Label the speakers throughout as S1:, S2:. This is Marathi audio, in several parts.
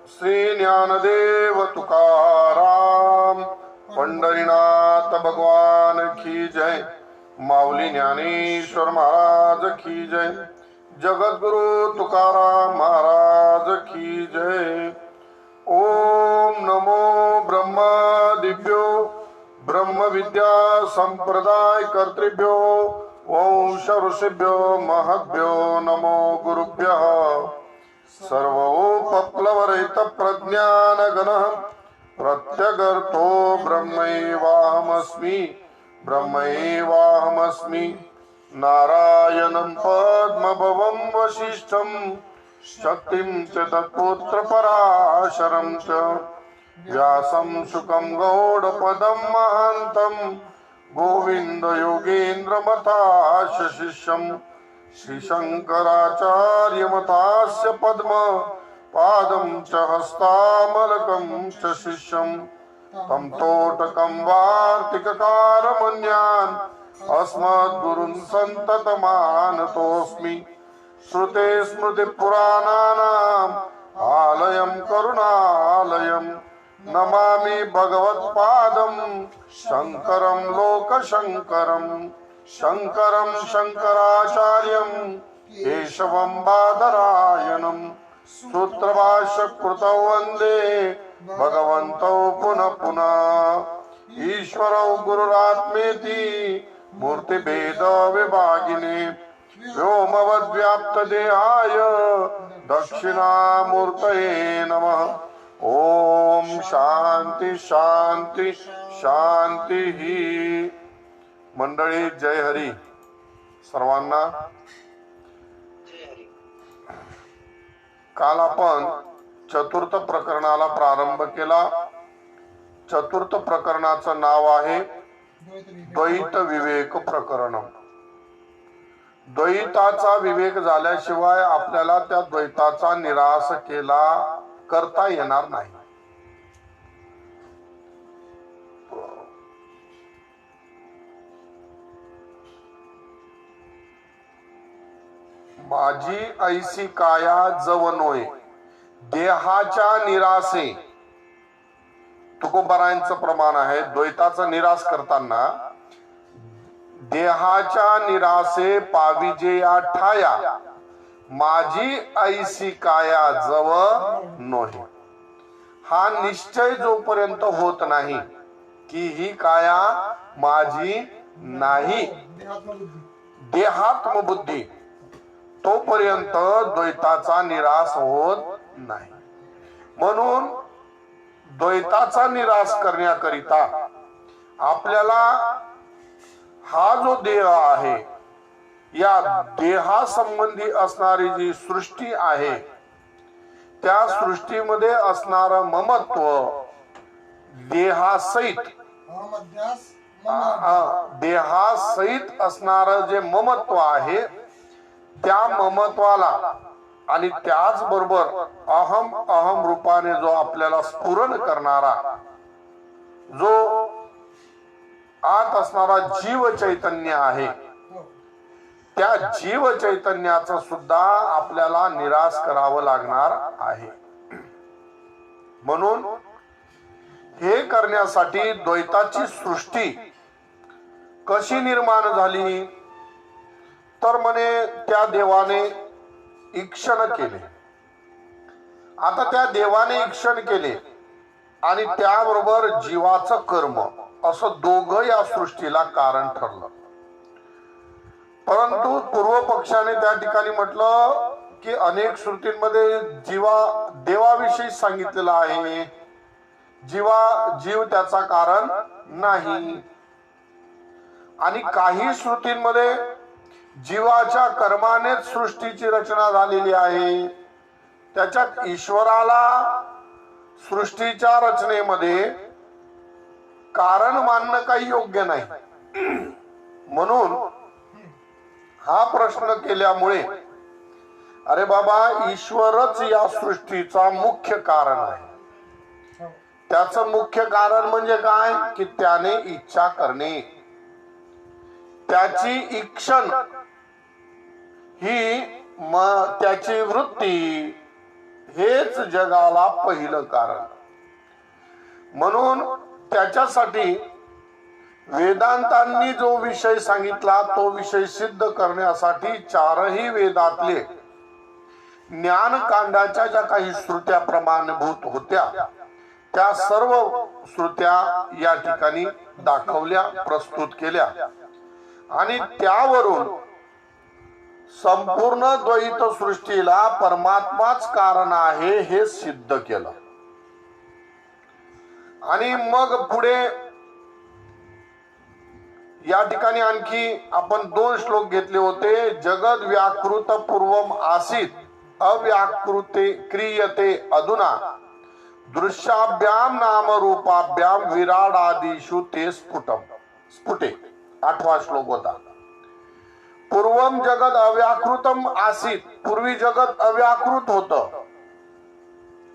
S1: श्री ज्ञानदेव तुकाराम पंढरीनाथ भगवान की जय। माऊली ज्ञानेश्वर महाराज की जय। जगद्गुरु तुकाराम महाराज की जय। ओम नमो ब्रह्मा दिव्यो ब्रह्म विद्या संप्रदाय कर्तृभ्यो वंश ऋषिभ्यो महद्भ्यो नमो गुरुभ्यः। सर्वोपप्लवरहित प्रज्ञान गण प्रत्यगर्तो ब्रह्मैवाहमस्मि ब्रह्मैवाहमस्मि। नारायणं पद्मभवं वसिष्ठं शक्तिं च तत्पुत्र पराशरं च व्यासं शुकं गौडपदं महान्तं गोविन्द योगेन्द्र मताश शिष्यं श्रीशंकराचार्यमतास्य पद्म पादं च हस्तामलकं च शिष्यं तं तोटकं वार्तिककारमन्यान् अस्मद्गुरुन् सन्ततमानतोऽस्मि। श्रुते स्मृतिपुराणानाम् आलयं करुणालयं नमामि भगवत्पादं शङ्करं लोकशङ्करं। शङ्करं शङ्कराचार्यं केशवं बादरायणं सूत्रभाष्यकृतौ वन्दे भगवन्तौ पुनः पुनः। ईश्वरौ गुरुरात्मेति मूर्तिभेद विभागिने व्योमवद्व्याप्तदेहाय दक्षिणामूर्तये नमः। ओम शांती शांती शांती ही। मंडळी जय हरी सर्वांना। काल आपण चतुर्थ प्रकरणाला प्रारंभ केला। चतुर्थ प्रकरणाचं नाव आहे द्वैत विवेक प्रकरण। द्वैताचा विवेक झाल्याशिवाय आपल्याला त्या द्वैताचा निराश करता येणार नाही। माझी ऐसी काया जवनोय देहाच्या निरासे। तुकोबारायांचं प्रमाण आहे द्वैताचा निराश करताना देहाच्या निरासे पाविजे या ठाया माझी ऐसी काया जव नोहे। हा निश्चय जोपर्यंत होत नाही की ही काया माझी नाही देहात्म बुद्धी तोपर्यंत द्वैताचा निराश होत नाही। म्हणून द्वैताचा निराश करण्याकरिता आपल्याला हा जो देह आहे या देहासंबंधी असणारी जी सृष्टी आहे त्या सृष्टीमध्ये असणारं ममत्व देहासहित असणारं जे ममत्व आहे त्या ममत्वाला आणि त्याचबरोबर अहम अहम रूपाने जो आपल्याला स्फुरण करणारा जो आत असणारा जीव चैतन्य आहे त्या जीव चैतन्याचं सुद्धा आपल्याला निराश करावं लागणार आहे। म्हणून हे करण्यासाठी द्वैताची सृष्टी कशी निर्माण झाली तर म्हणे त्या देवाने ईक्षण केले। आता त्या देवाने ईक्षण केले आणि त्याबरोबर जीवाचं कर्म असं दोघं या सृष्टीला कारण ठरलं। परंतु पूर्व पक्षाने त्या ठिकाणी म्हटलं की अनेक श्रुतींमध्ये देवाविषयी सांगितलेलं आहे, जीव त्याचा कारण नाही। आणि काही श्रुतींमध्ये जीवाच्या कर्मानेच सृष्टीची रचना झालेली आहे। त्याच्यात ईश्वराला सृष्टीच्या रचनेमध्ये कारण मानणं काही योग्य नाही। म्हणून हा प्रश्न केल्यामुळे अरे बाबा ईश्वरच या सृष्टीचा मुख्य कारण आहे। त्याचं मुख्य कारण म्हणजे काय की त्याने इच्छा करणे। त्याची इच्छा ही त्याची वृत्ती हेच जगाला पहिलं कारण. म्हणून त्याच्यासाठी वेदांतांनी जो विषय सांगितला तो विषय सिद्ध करण्यासाठी चारही वेदातले ज्ञानकांडाच्या ज्या काही श्रुत्या प्रमाणभूत होत्या त्या सर्व श्रुत्या या ठिकाणी दाखवल्या, प्रस्तुत केल्या आणि त्यावरून संपूर्ण द्वैत सृष्टीला परमात्माच कारण आहे हे सिद्ध केलं. आणि मग पुढे या ठिकाणी आणखी आपण 2 श्लोक घेतले होते. जगद व्याकृत पूर्वम आसीत अव्याकृते क्रियते अधुना दृश्याभ्याम नाम रूपाभ्याम विराडादिषु ते स्फुटे. 8वां श्लोक होता. पूर्वम जगद अव्याकृतम आसीत, पूर्वी जगत अव्याकृत होतं.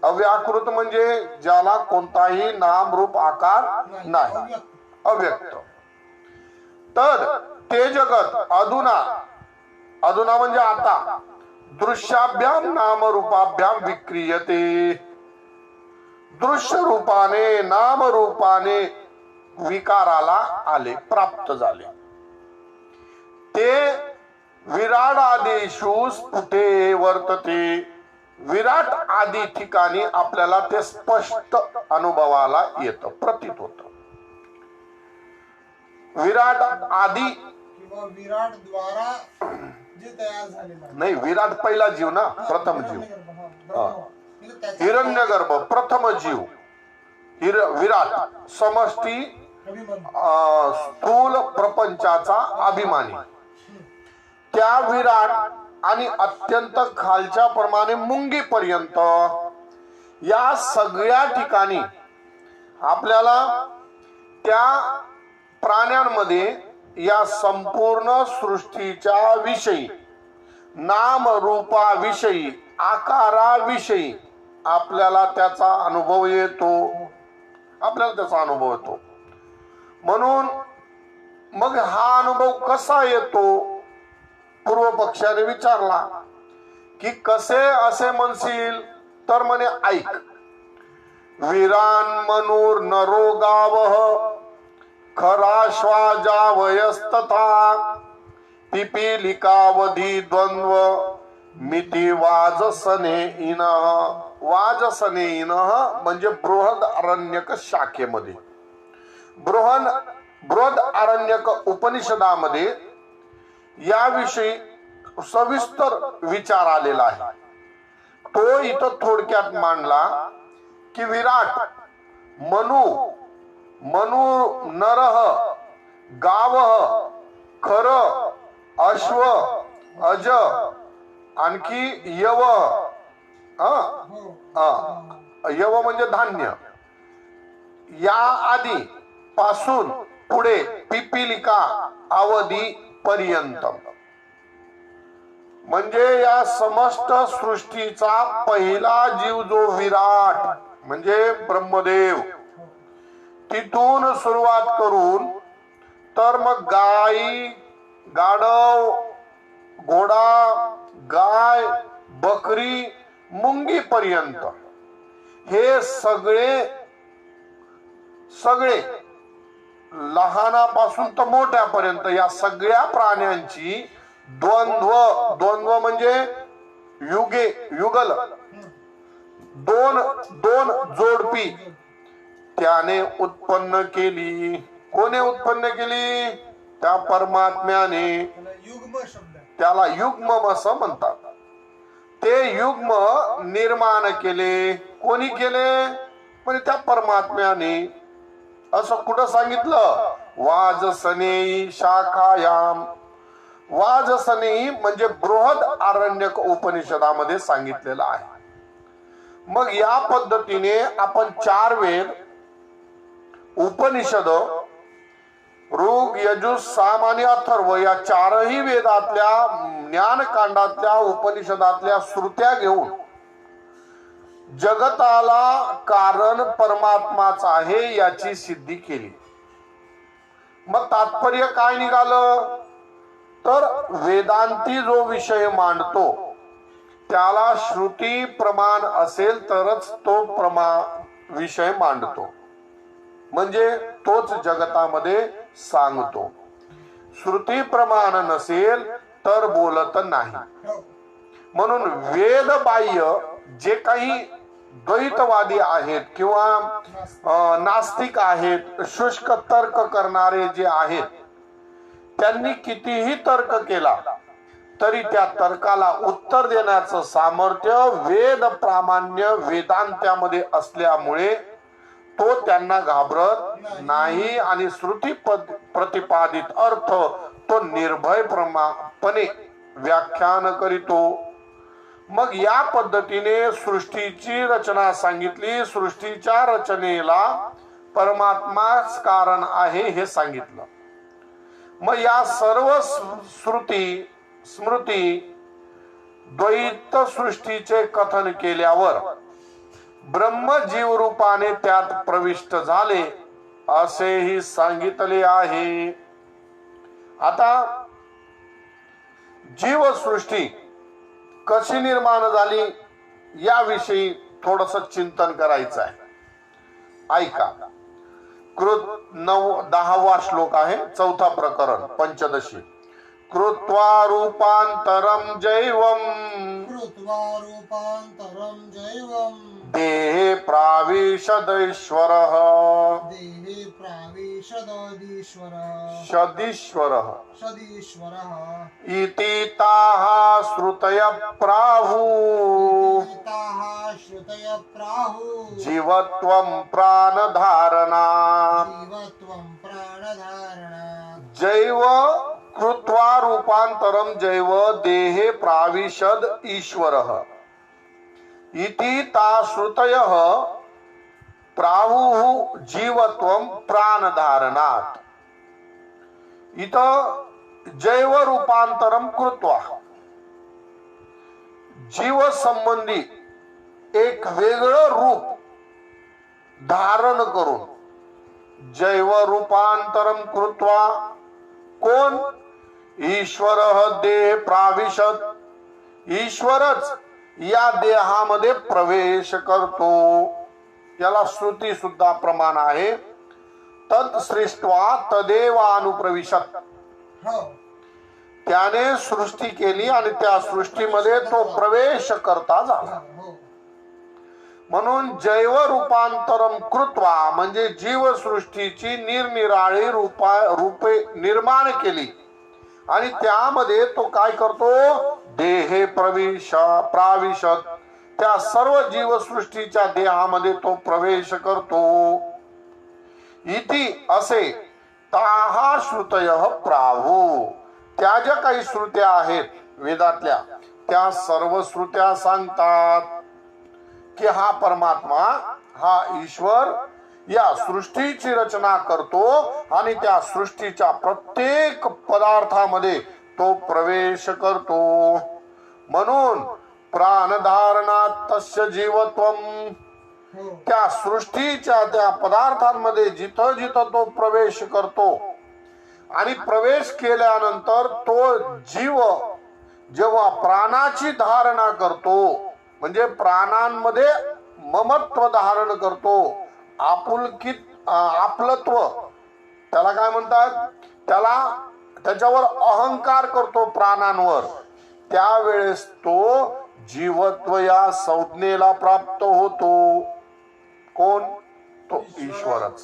S1: अव्याकृत म्हणजे ज्याला कोणताही नाम रूप आकार नाही, अव्यक्त. तर ते जगत अधुना, अधुना म्हणजे आता, दृश्याभ्याम नाम रूपाभ्याम विक्रियते, दृश्य रूपाने नाम रूपाने विकाराला आले, प्राप्त झाले. ते विराडादिषु स्फुटे वर्तते, विराट आदी ठिकाणी आपल्याला ते स्पष्ट अनुभवाला येतं, प्रतीत होत. विराट आदी
S2: किंवा विराट द्वारा जे तयार झालेला
S1: नाही, विराट पहिला जीव ना, प्रथम जीव. हिरण्यगर्भ प्रथम जीव, विराट समष्टी स्थूल प्रपंचाचा अभिमानी. त्या विराट आणि अत्यंत खालच्या प्रमाणे मुंगी पर्यंत या सगळ्या ठिकाणी आपल्याला त्या प्राण्यांमध्ये या संपूर्ण सृष्टीच्या विषयी, नाम रूपाविषयी, आकाराविषयी आपल्याला त्याचा अनुभव येतो, आपल्याला त्याचा अनुभव येतो. म्हणून मग हा अनुभव कसा येतो, पूर्व पक्षाने विचारला की कसे असे म्हणशील तर म्हणे ऐक. वीरान मनूर नरो गावह खराश्वाजा वयस्तथा पिपीलिकावधी द्वंद्व मिती वाजसने इन. वाजसने इन म्हणजे बृहद अरण्यक शाखेमध्ये, बृहद अरण्यक उपनिषदामध्ये याविषयी सविस्तर विचार आलेला आहे. तो इथं थोडक्यात मांडला की विराट, मनु नरह, गावह, खर, अश्व, अज, आणखी यव, यव म्हणजे धान्य, या आदी पासून पुढे पिपीलिका अवधी पर्यंत, म्हणजे या समस्त सृष्टीचा पहिला जीव जो विराट म्हणजे ब्रह्मदेव, तिथून सुरुवात करून तर मग गाई, गाढव, घोडा, गाय, बकरी, मुंगी पर्यंत हे सगळे लहानापासून तर मोठ्यापर्यंत या सगळ्या प्राण्यांची द्वंद्व म्हणजे युगल, दोन जोडपी त्याने उत्पन्न केली. कोणे उत्पन्न केली? त्या परमात्म्याने. त्याला युग्म असं म्हणतात. ते युग्म निर्माण केले. कोणी केले? म्हणजे त्या परमात्म्याने. असं कुठं सांगितलं? वाजसनेई शाखायाम. वाजसनेई म्हणजे बृहद आरण्यक उपनिषदामध्ये सांगितलेलं आहे. मग या पद्धतीने आपण 4 वेद, उपनिषद, ऋग, यजुः, साम आणि अथर्व या 4ही वेदातल्या, ज्ञानकांडातल्या, उपनिषदातल्या श्रुत्या घेऊन जगताला कारण परमात्माच आहे याची सिद्धी केली. मग तात्पर्य काय निघालं? तर वेदांती जो विषय मांडतो त्याला श्रुती प्रमाण असेल तरच तो विषय मांडतो, म्हणजे तोच जगतामध्ये सांगतो. श्रुती प्रमाण नसेल तर बोलत नाही.
S2: हो.
S1: म्हणून वेद बाह्य जे काही द्वैतवादी आहेत किंवा नास्तिक आहेत, शुष्क तर्क करणारे जे आहेत, त्यांनी कितीही तर्क केला तरी त्या तर्काला उत्तर देण्याचं सामर्थ्य वेद प्रामाण्य वेदांतामध्ये असल्यामुळे तो त्यांना घाबरत नाही आणि श्रुती प्रतिपादित अर्थ तो निर्भयपणे व्याख्यान करीतो. मग या पद्धतीने सृष्टीची रचना सांगितली. सृष्टीच्या रचनेला परमात्माच कारण आहे हे सांगितलं. मग या सर्व स्मृती द्वैत सृष्टीचे कथन केल्यावर ब्रह्म जीव रूपाने त्यात प्रविष्ट झाले असेही सांगितले आहे. आता जीवसृष्टी कशी निर्माण झाली याविषयी थोडस चिंतन करायचं आहे. ऐका. कृत 10वा श्लोक आहे, 4था प्रकरण, पंचदशी. कृत्वा रूपांतरम जैवम देहे प्राविशदैश्वरः सदीश्वरः इति ताः श्रुतयः प्राहुः जीवत्वं प्राणधारणात्. जैव कृत्वा रूपांतरम जैव देहे प्राविशद ईश्वरः इति ता श्रुतयः प्राहुः जीवत्वं प्राणधारणात्. इथं जैव रूपांतरम कृत्वा जीव संबंधी एक वेगळं रूप धारण करून जैव रूपांतरम कृत्वा कोण? ईश्वरः देह प्राविशत. ईश्वरच या देहामध्ये प्रवेश करतो. याला श्रुती सुद्धा प्रमाण आहे. तत् सृष्ट्वा तदेव अनुप्रविशत. त्याने सृष्टी केली आणि त्या सृष्टीमध्ये तो प्रवेश करता झाला. म्हणून जैव रूपांतरम कृत्वा म्हणजे जीवसृष्टीची निरनिराळी रूपे निर्माण केली आणि त्यामध्ये तो काय करतो? देहे प्राविशत. त्या सर्व जीवसृष्टीच्या देहामध्ये तो प्रवेश करतो. इति असे ताहा श्रुतयः प्राहु. त्या ज्या काही श्रुत्या आहेत वेदातल्या त्या सर्व श्रुत्या सांगतात की हा परमात्मा, हा ईश्वर या सृष्टीची रचना करतो आणि त्या सृष्टीच्या प्रत्येक पदार्थामध्ये तो प्रवेश करतो. म्हणून प्राणधारणात तस्य जीवत्वम. त्या सृष्टीच्या त्या पदार्थांमध्ये जिथं जिथं तो प्रवेश करतो आणि प्रवेश केल्यानंतर तो जीव जेव्हा प्राणाची धारणा करतो म्हणजे प्राणांमध्ये ममत्व धारण करतो, आपुलकीत आपलत्व त्याला काय म्हणतात, त्याच्यावर अहंकार करतो प्राणांवर, त्यावेळेस तो जीवत्व या संज्ञेला प्राप्त होतो. कोण? तो ईश्वरच.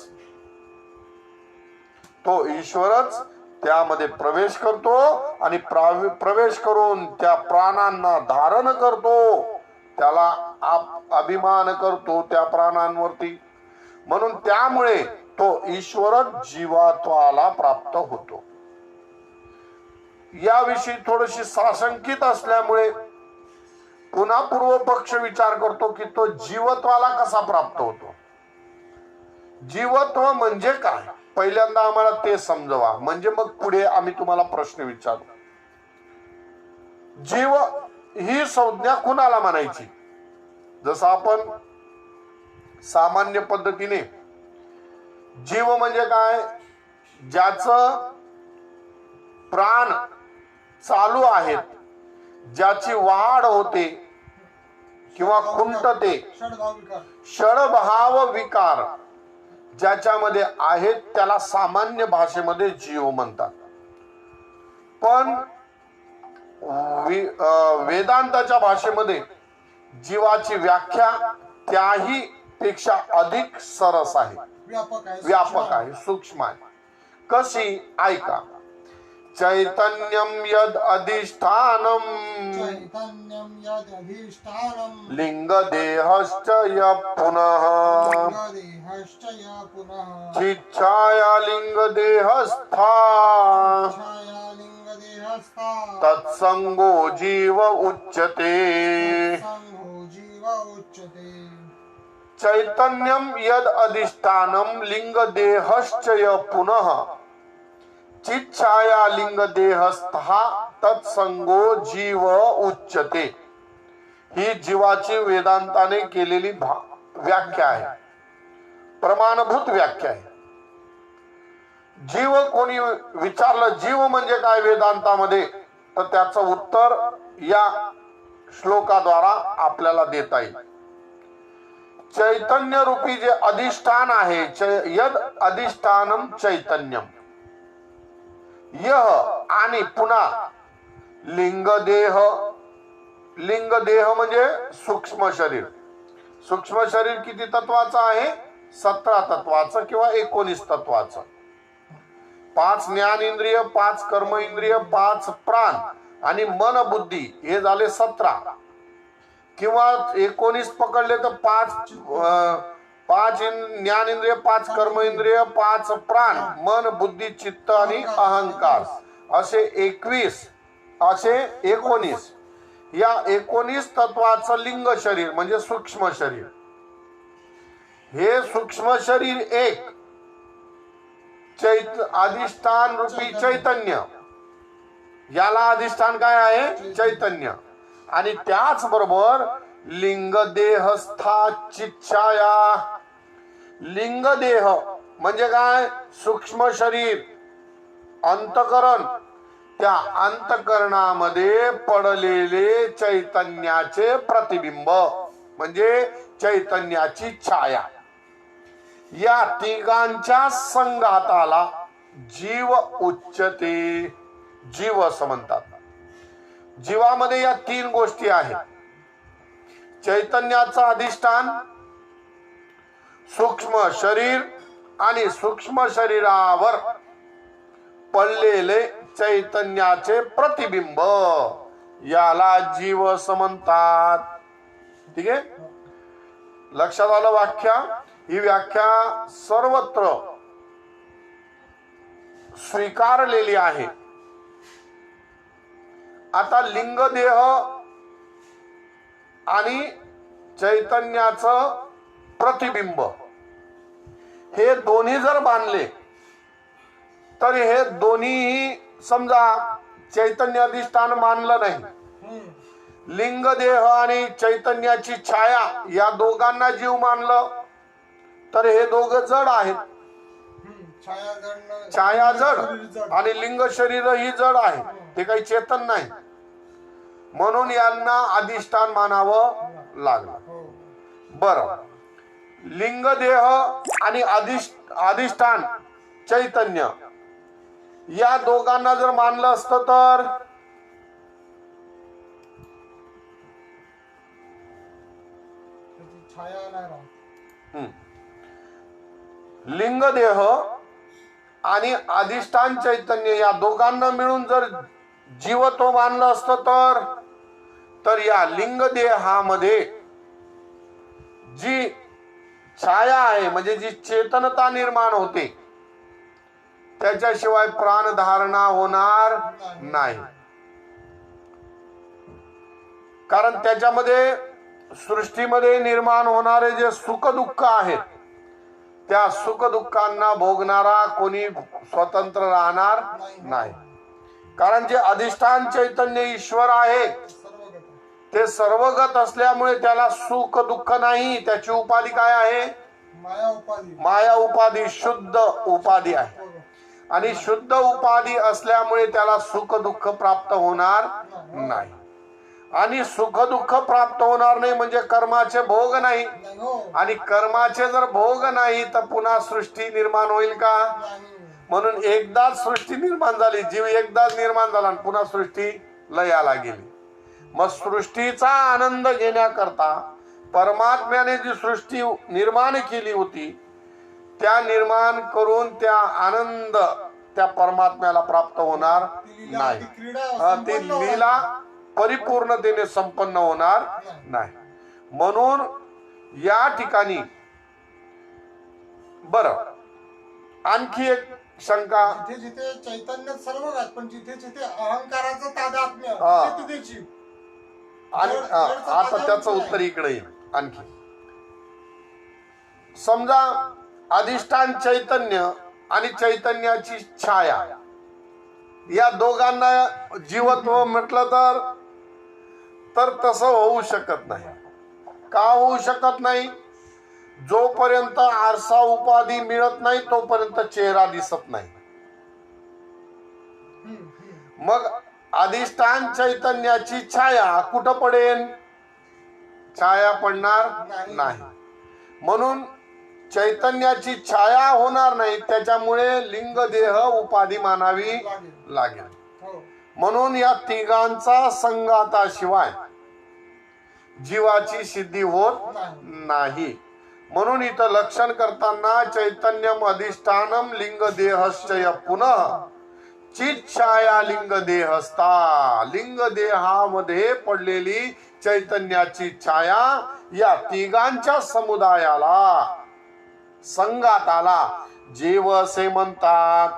S1: तो ईश्वरच त्यामध्ये प्रवेश करतो आणि प्रवेश करून त्या प्राणांना धारण करतो, त्याला अभिमान करतो त्या प्राणांवरती. म्हणून त्यामुळे तो ईश्वरच जीवात्वाला प्राप्त होतो. याविषयी थोडीशी साशंकित असल्यामुळे पुन्हा पूर्व पक्ष विचार करतो की तो जीवत्वाला कसा प्राप्त होतो. जीवत्व म्हणजे काय पहिल्यांदा आम्हाला ते समजवा, म्हणजे मग पुढे आम्ही तुम्हाला प्रश्न विचारू. जीव ही संज्ञा कुणाला म्हणायची? जसं आपण सामान्य पद्धतीने जीव म्हणजे काय, ज्याचं प्राण चालू आहेत, ज्याची वाढ होते, किंवा खुंटते
S2: षडभाव विकार
S1: षडभाव विकार ज्याच्यामध्ये आहेत त्याला सामान्य भाषेमध्ये जीव म्हणतात. पण वेदांताच्या भाषेमध्ये जीवाची व्याख्या त्याही पेक्षा अधिक सरस आहे, व्यापक आहे, सूक्ष्म आहे. कशी? ऐका. चैतन्यम यद अधिष्ठानम
S2: चैतन्यम यद अधिष्ठानम
S1: लिंग देहश्च य पुनः
S2: देहश्च य पुनः
S1: चिच्छाया लिंग देहस्था
S2: छाया लिंग देहस्था
S1: तत्संगो जीव उच्यते.
S2: संघो जीव उच्यते.
S1: चैतन्यम यद अधिष्ठानम लिंग देहश्च य पुनः चिच्छाया लिंग देहस्था तत्संगो जीव उच्यते. ही जीवाची वेदांताने केलेली व्याख्या आहे, प्रमाणभूत व्याख्या आहे. जीव कोणी विचारलं जीव म्हणजे काय वेदांतामध्ये, तर त्याचं उत्तर या श्लोकाद्वारा आपल्याला देता येईल. चैतन्य रूपी जे अधिष्ठान आहे, यद अधिष्ठानम चैतन्यम, यह आणि पुन्हा लिंगदेह. लिंगदेह म्हणजे सूक्ष्म शरीर. सूक्ष्म शरीर किती तत्वाचं आहे? 17 तत्वाचं किंवा 19 तत्वाचं. 5 ज्ञानेंद्रिय, 5 कर्म इंद्रिय, 5 प्राण आणि मन बुद्धी, हे झाले 17 किंवा 19 पकडले तर 5 ज्ञानेंद्रिय, 5 कर्म इंद्रिय, 5 प्राण, मन बुद्धी चित्त आणि अहंकार, असे 21, असे 19. या 19 तत्वाचं लिंग शरीर म्हणजे सूक्ष्म शरीर. हे सूक्ष्म शरीर एक अधिष्ठान रूपी चैतन्य, याला अधिष्ठान काय आहे? चैतन्य. आणि त्याच बरोबर लिंग देहस्था चिच्छाया. लिंग देह म्हणजे काय? सूक्ष्म शरीर, अंतकरण. त्या अंतकरणामध्ये पडलेले चैतन्याचे प्रतिबिंब म्हणजे चैतन्याची छाया. या तिघांच्या संघाताला जीव उच्चते, जीव असं म्हणतात. जीवामध्ये या 3 गोष्टी आहेत. चैतन्याचं अधिष्ठान, सूक्ष्म शरीर आणि सूक्ष्म शरीरावर पडलेले चैतन्याचे प्रतिबिंब, याला जीव असं म्हणतात. ठीक आहे, लक्षात आलं व्याख्या? ही व्याख्या सर्वत्र स्वीकारलेली आहे. आता लिंगदेह आणि चैतन्याचं प्रतिबिंब हे दोन्ही जर बांधले तर हे दोन्ही समजा चैतन्य अधिष्ठान मानलं नाही, लिंगदेह आणि चैतन्याची छाया या दोघांना जीव मानलं तर हे दोघं जड आहेत. छाया जड आणि लिंग शरीर ही जड आहे, ते काही चेतन नाही. म्हणून यांना अधिष्ठान मानावं लागलं. बरं, लिंगदेह आणि अधिष्ठान चैतन्य या दोघांना जर मानलं असतं तर लिंगदेह आणि अधिष्ठान चैतन्य या दोघांना मिळून जर जीवत्व मानलं असतं तर या लिंगदेहामध्ये जी छाया आहे म्हणजे जी चेतनता निर्माण होते त्याच्याशिवाय प्राणधारणा होणार नाही. कारण त्याच्यामध्ये सृष्टीमध्ये निर्माण होणारे जे सुख दुःख आहेत त्या सुख दुःखांना भोगणारा कोणी स्वतंत्र राहणार नाही. कारण जे अधिष्ठान चैतन्य ईश्वर आहे ते सर्वगत असल्यामुळे त्याला सुख दुःख नाही. त्याची उपाधी काय आहे? माया उपाधी, शुद्ध उपाधी आहे. आणि शुद्ध उपाधी असल्यामुळे त्याला सुख दुःख प्राप्त होणार नाही. आणि सुख दुःख प्राप्त होणार नाही म्हणजे कर्माचे भोग नाही.
S2: नाही हो.
S1: आणि कर्माचे जर भोग नाही तर पुन्हा सृष्टी निर्माण होईल का?
S2: नाही.
S1: म्हणून एकदाच सृष्टी निर्माण झाली, जीव एकदाच निर्माण झाला आणि पुन्हा सृष्टी लयाला गेली. मग सृष्टीचा आनंद घेण्याकरता परमात्म्याने जी सृष्टी निर्माण केली होती त्या निर्माण करून त्या आनंद त्या परमात्म्याला प्राप्त होणार
S2: ती लीला,
S1: नाही.
S2: ती क्रीडा
S1: ती
S2: संपन्न होणार
S1: लीला
S2: नाही.
S1: परिपूर्णतेने संपन्न होणार नाही. म्हणून या ठिकाणी बरं आणखी एक शंका.
S2: जिथे जिथे चैतन्य सर्व घात पण जिथे जिथे अहंकाराचं तादात्म्य
S1: हा.
S2: तिथे तिथे
S1: आणि आता त्याचं उत्तर इकडे येईल. आणखी समजा अधिष्ठान चैतन्य आणि चैतन्याची छाया या दोघांना जीवत्व म्हटलं तर तसं होऊ शकत नाही. का होऊ शकत नाही? जोपर्यंत आरसा उपाधी मिळत नाही तोपर्यंत चेहरा दिसत नाही. मग अधिष्ठान चैतन्याची छाया कुठं पडेल? छाया पडणार नाही. म्हणून चैतन्याची छाया होणार नाही, त्याच्यामुळे लिंग देह उपाधी मानावी लागेल.
S2: हो.
S1: म्हणून या तिघांचा संघाताशिवाय जीवाची सिद्धी होत नाही. म्हणून इथं लक्षण करताना चैतन्यम अधिष्ठानम लिंग देहश्चय पुनः चिच्छाया लिंग देहस्था. लिंग देहामध्ये पडलेली चैतन्याची छाया या तिघांच्या समुदायाला संघाताला जीव असे म्हणतात.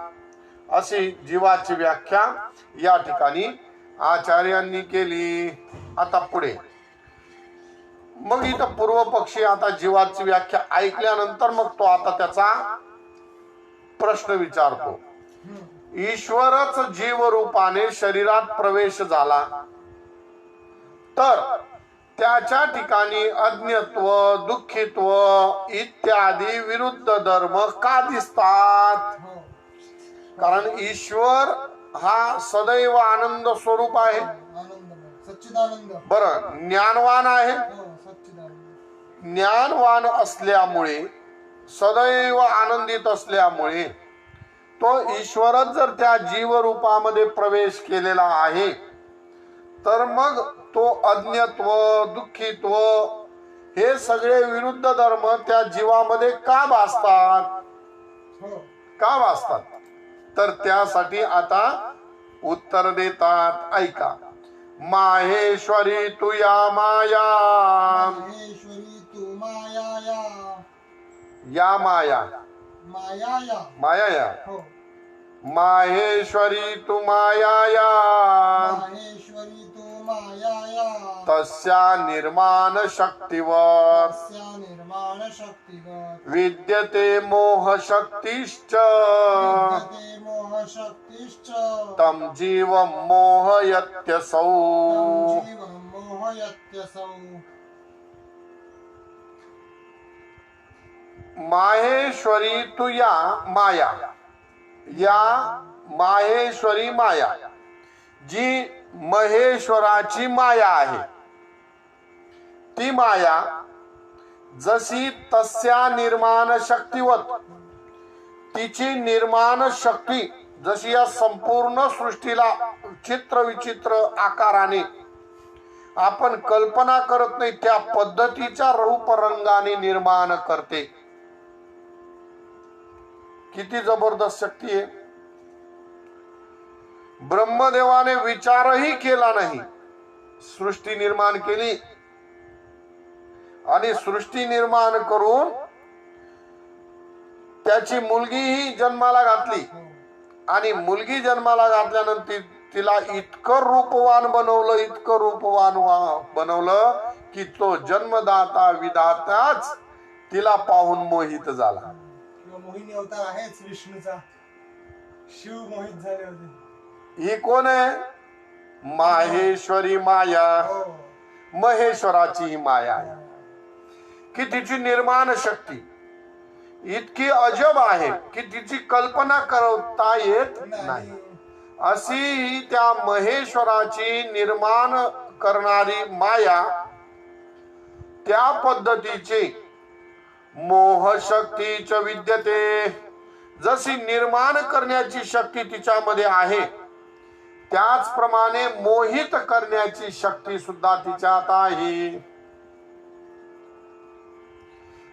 S1: अशी जीवाची व्याख्या या ठिकाणी आचार्यांनी केली. आता पुढे मग इथं पूर्व पक्षी आता जीवाची व्याख्या ऐकल्यानंतर मग तो आता त्याचा प्रश्न विचारतो. ईश्वरच जीव रूपाने शरीरात प्रवेश झाला तर त्याच्या ठिकाणी अज्ञत्व, दुःखित्व इत्यादी विरुद्ध धर्म का दिसतात? कारण ईश्वर हा सदैव आनंद स्वरूप आहे.
S2: सच्चिदानंद.
S1: बरं, ज्ञानवान आहे. ज्ञानवान असल्यामुळे सदैव आनंदित असल्यामुळे तो ईश्वरच जर त्या जीवरूपामध्ये प्रवेश केलेला आहे तर मग तो अज्ञत्व, दुःखित्व हे सगळे विरुद्ध धर्म त्या जीवामध्ये का भासतात? का भासतात? तर त्यासाठी आता उत्तर देतात. ऐका. माहेश्वरी तू या माया,
S2: माहेश्वरी तू माया
S1: या माया, माया या
S2: हो.
S1: माहेश्वरी तू माया या,
S2: माहेश्वरी तू माया
S1: तस्या निर्माण शक्तीवर
S2: निर्माण शक्तीवर
S1: विद्यते मोह शक्तीश्च
S2: मोह शक्तीश्च
S1: तम जीव मोहयत्यसौ.
S2: जीव मोहयत्यसौ.
S1: माहेश्वरी तू या माया, या माहेश्वरी माया जी महेश्वराची माया आहे ती माया जशी तस्या निर्माण शक्तीवत तिची निर्माण शक्ती जशी या संपूर्ण सृष्टीला चित्र विचित्र आकाराने आपण कल्पना करत नाही त्या पद्धतीच्या रूपरंगाने निर्माण करते. किती जबरदस्त शक्ती आहे. ब्रह्मदेवाने विचारही केला नाही, सृष्टी निर्माण केली आणि सृष्टी निर्माण करून त्याची मुलगीही जन्माला घातली आणि मुलगी जन्माला घातल्यानंतर तिला इतकं रूपवान बनवलं, इतकं रूपवान बनवलं की तो जन्मदाता विधाताच तिला पाहून मोहित झाला.
S2: मोहिनी अवतार आहेच विष्णूचा. शिव मोहित झाले होते.
S1: ही कोण आहे? माहेश्वरी माया. महेश्वराची ही माया आहे की तिची निर्माण शक्ती इतकी अजब आहे की तिची कल्पना करता येत नाही. अशी त्या महेश्वराची निर्माण करणारी माया त्या पद्धतीची मोहशक्तीच विद्यते. जशी निर्माण करण्याची शक्ती तिच्यामध्ये आहे त्याचप्रमाणे मोहित करण्याची शक्ती सुद्धा तिच्यात आहे.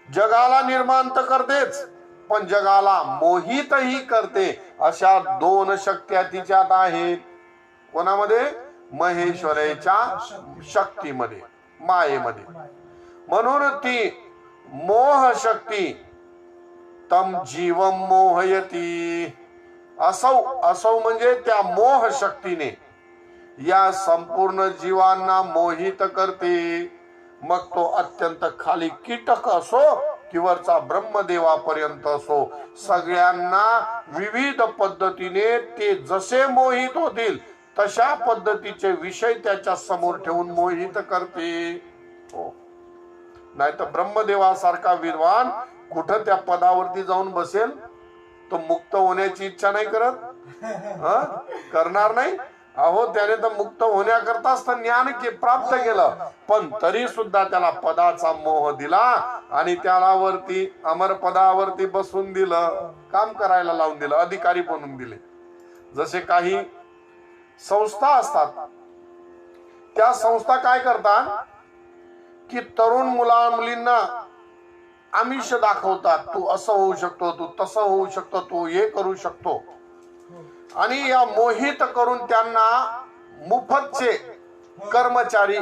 S1: जगाला निर्माण तर करतेच पण जगाला मोहितही करते. अशा दोन शक्त्या तिच्यात आहेत. कोणामध्ये? महेश्वराच्या शक्तीमध्ये, मायेमध्ये. म्हणून ती मोह शक्ती तम जीवम मोहयती. असौ म्हणजे त्या मोह शक्तीने या संपूर्ण जीवांना मोहित करते. मग तो अत्यंत खाली कीटक असो कि वरचा ब्रह्मदेवापर्यंत असो, सगळ्यांना विविध पद्धतीने ते जसे मोहित होतील तशा पद्धतीचे विषय त्याच्या समोर ठेवून मोहित करते. हो, नाही तर ब्रह्मदेवासारखा विद्वान कुठं त्या पदावरती जाऊन बसेल? तो मुक्त होण्याची इच्छा नाही करत, करणार नाही. अहो, त्याने तर मुक्त होण्याकरताच तर ज्ञान प्राप्त केलं, पण तरी सुद्धा त्याला पदाचा मोह दिला आणि त्याला वरती अमर पदावरती बसून दिलं, काम करायला लावून दिलं, अधिकारी बनवून दिले. जसे काही संस्था असतात, त्या संस्था काय करतात की तरुण मुलींना आमिष दाखवतात. तू असं होऊ शकतो, तू तसं होऊ शकतो, तू हे करू शकतो, आणि या मोहित करून त्यांना मुफतचे कर्मचारी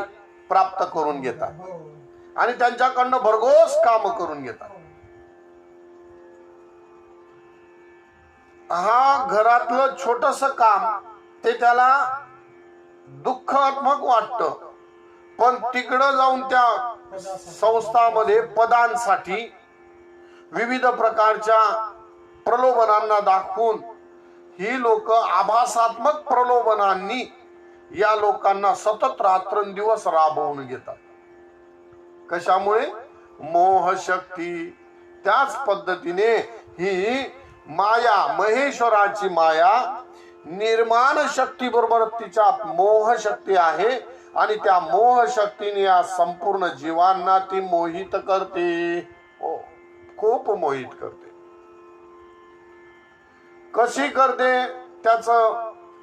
S1: प्राप्त करून घेतात आणि त्यांच्याकडनं भरघोस काम करून घेतात. हा घरातलं छोटस काम ते त्याला दुःखात्मक वाटतं, पण तिकडं जाऊन त्या संस्थामध्ये पदांसाठी विविध प्रकारच्या प्रलोभनांना दाखवून ही लोक आभासात्मक प्रलोभनांनी या लोकांना सतत रात्रंदिवस राबवून घेतात. कशामुळे? मोहशक्ती. त्याच पद्धतीने ही माया, महेश्वराची माया निर्माण शक्ती बरोबर तिच्यात मोहशक्ती आहे आणि त्या मोहशक्तीने या संपूर्ण जीवांना ती मोहित करते. हो, खूप मोहित करते. कशी करते त्याच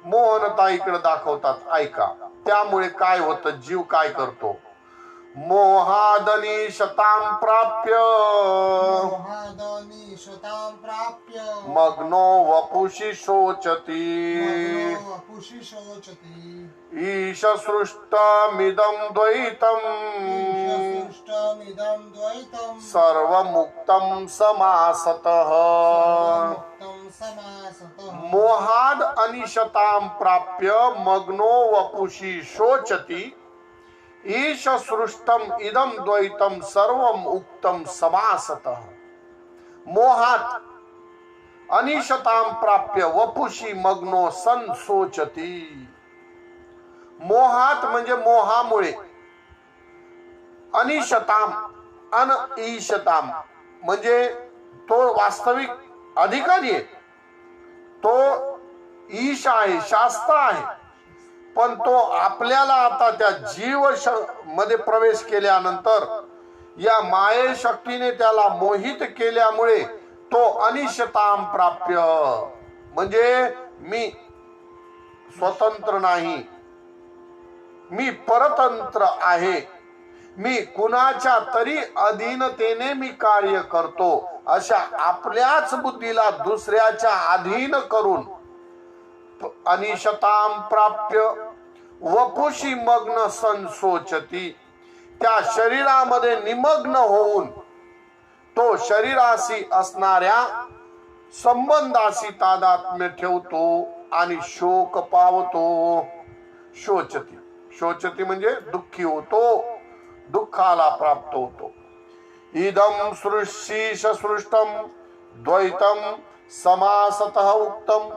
S1: मोहनता इकडे दाखवतात, ऐका. त्यामुळे काय होतं, जीव काय करतो? मोहादनी शतां प्राप्य मग्नो वपुषि शोचती. ईश सृष्टमिदं द्वैतं सर्वमुक्तं समासतः. मोहाद अनिशतां प्राप्य मग्नो वपुषि शोचती. ईश सृष्टम इदम द्वैतम सर्वम उक्तम समासतः. मोहात अनिशतां प्राप्य वपुषि मग्नो सन शोचती. मोहात म्हणजे मोहामुळे, अनिशताम अन ईशताम म्हणजे तो वास्तविक अधिकारी आहे, तो ईश आहे, शास्त्र आहे, पण तो आपल्याला आता त्या जीव मध्ये प्रवेश केल्यानंतर या माये शक्तीने त्याला मोहित केल्यामुळे तो अनिशताम प्राप्य म्हणजे मी स्वतंत्र नाही, मी परतंत्र आहे, मी कुणाच्या तरी अधीनतेने मी कार्य करतो, अशा आपल्याच बुद्धीला दुसऱ्याच्या अधीन करून अनिशतां प्राप्य वपुषि मग्न संसोचती. त्या शरीरामध्ये निमग्न होऊन तो शरीराशी असणाऱ्या संबंधाशी तादात्म्य ठेवतो आणि शोक पावतो. शोचती, शोचती म्हणजे दुःखी होतो, दुःखाला प्राप्त होतो. इदं सृष्टीश सृष्टम द्वैतम समासतः उक्तम.